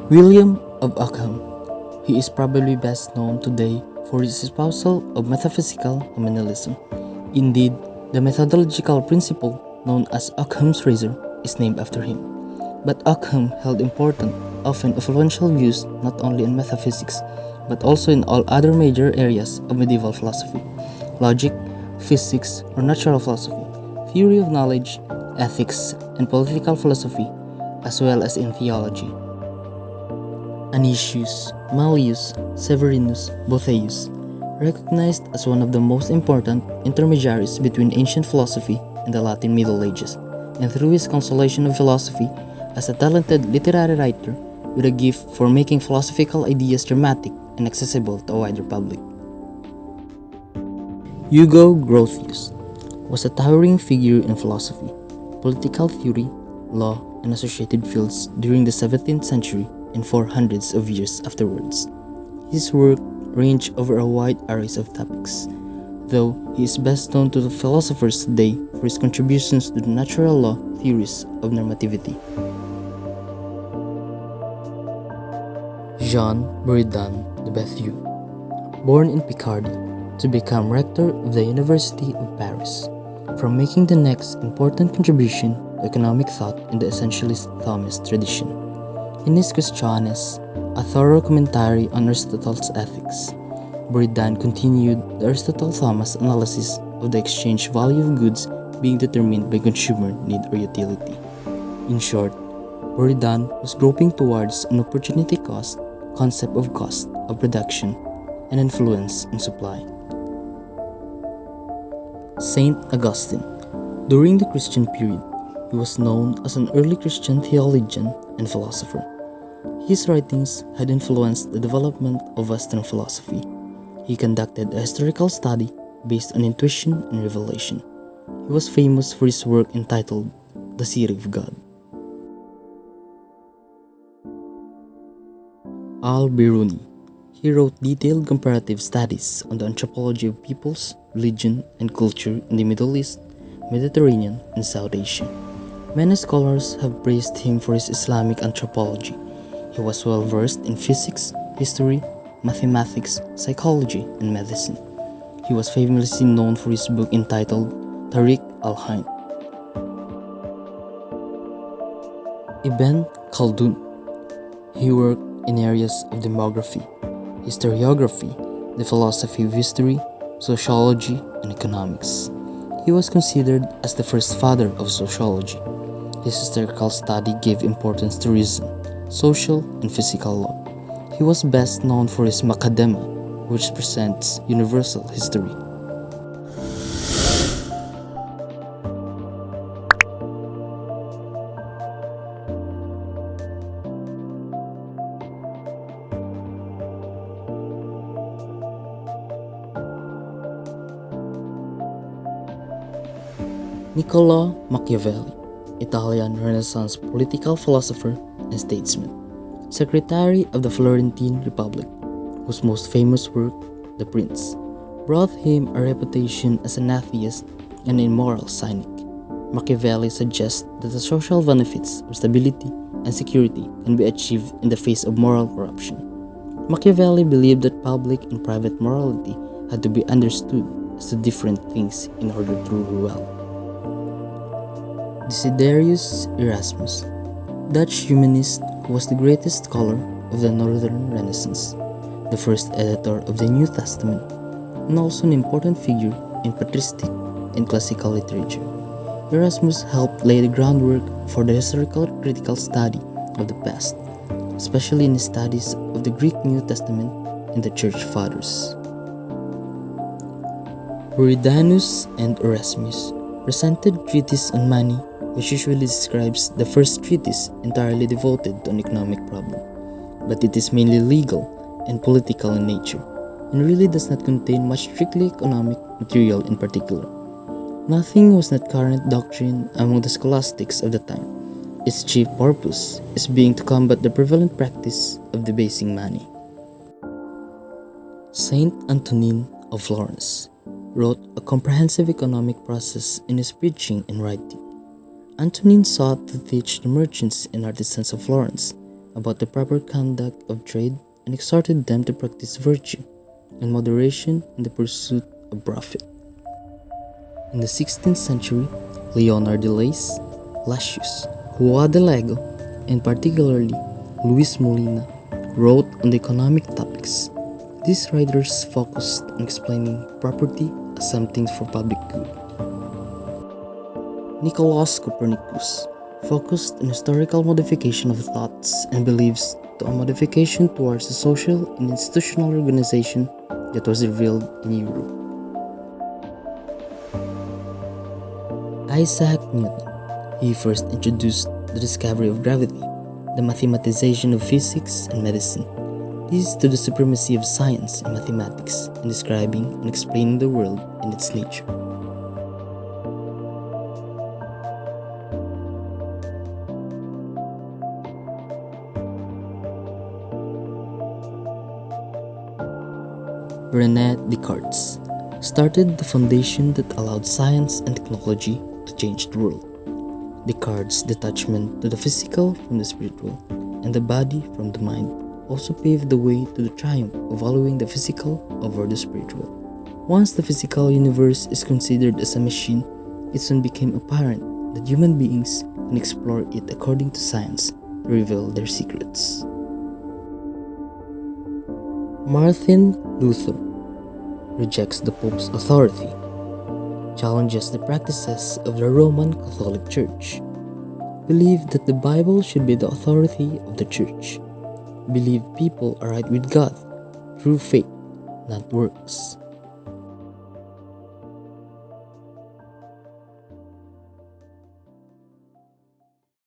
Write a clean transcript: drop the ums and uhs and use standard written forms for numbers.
William of Ockham. He is probably best known today for his espousal of metaphysical nominalism. Indeed, the methodological principle known as Ockham's razor is named after him. But Ockham held important, often influential views not only in metaphysics, but also in all other major areas of medieval philosophy: logic, physics, or natural philosophy, theory of knowledge, ethics, and political philosophy, as well as in theology. Anicius, Malleus, Severinus, Boethius, recognized as one of the most important intermediaries between ancient philosophy and the Latin Middle Ages, and through his consolation of philosophy as a talented literary writer with a gift for making philosophical ideas dramatic and accessible to a wider public. Hugo Grotius was a towering figure in philosophy, political theory, law, and associated fields during the 17th century and for hundreds of years afterwards. His work ranged over a wide array of topics, though he is best known to the philosophers today for his contributions to the natural law theories of normativity. Jean Buridan de Bethieux, born in Picardy to become rector of the University of Paris, from making the next important contribution to economic thought in the essentialist Thomist tradition. In his Questiones, a thorough commentary on Aristotle's ethics, Buridan continued the Aristotle-Thomas analysis of the exchange value of goods being determined by consumer need or utility. In short, Buridan was groping towards an opportunity cost concept of cost of production and influence in supply. Saint Augustine. During the Christian period, he was known as an early Christian theologian and philosopher. His writings had influenced the development of Western philosophy. He conducted a historical study based on intuition and revelation. He was famous for his work entitled The City of God. Al-Biruni. He wrote detailed comparative studies on the anthropology of peoples, religion, and culture in the Middle East, Mediterranean, and South Asia. Many scholars have praised him for his Islamic anthropology. He was well versed in physics, history, mathematics, psychology, and medicine. He was famously known for his book entitled Tariq al-Hain. Ibn Khaldun. He worked in areas of demography, historiography, the philosophy of history, sociology, and economics. He was considered as the first father of sociology. His historical study gave importance to reason, social, and physical law. He was best known for his Makadema, which presents universal history. Niccolò Machiavelli, Italian Renaissance political philosopher and statesman, secretary of the Florentine Republic, whose most famous work, The Prince, brought him a reputation as an atheist and immoral cynic. Machiavelli suggests that the social benefits of stability and security can be achieved in the face of moral corruption. Machiavelli believed that public and private morality had to be understood as two different things in order to rule well. Desiderius Erasmus, Dutch humanist who was the greatest scholar of the Northern Renaissance, the first editor of the New Testament, and also an important figure in patristic and classical literature. Erasmus helped lay the groundwork for the historical critical study of the past, especially in his studies of the Greek New Testament and the Church Fathers. Buridanus and Erasmus presented treatise on money, which usually describes the first treatise entirely devoted to an economic problem, but it is mainly legal and political in nature, and really does not contain much strictly economic material in particular. Nothing was not current doctrine among the scholastics of the time. Its chief purpose is being to combat the prevalent practice of debasing money. Saint Antonin of Florence wrote a comprehensive economic process in his preaching and writing. Antonin sought to teach the merchants and artisans of Florence about the proper conduct of trade and exhorted them to practice virtue and moderation in the pursuit of profit. In the 16th century, Leonard de Lacius, Juan de Lego, and particularly Luis Molina wrote on the economic topics. These writers focused on explaining property as something for public good. Nicolaus Copernicus focused on historical modification of thoughts and beliefs to a modification towards a social and institutional organization that was revealed in Europe. Isaac Newton, he first introduced the discovery of gravity, the mathematization of physics and medicine. This to the supremacy of science and mathematics in describing and explaining the world and its nature. René Descartes started the foundation that allowed science and technology to change the world. Descartes' detachment to the physical from the spiritual and the body from the mind also paved the way to the triumph of valuing the physical over the spiritual. Once the physical universe is considered as a machine, it soon became apparent that human beings can explore it according to science to reveal their secrets. Martin Luther rejects the Pope's authority, challenges the practices of the Roman Catholic Church, believed that the Bible should be the authority of the Church, believed people are right with God through faith, not works.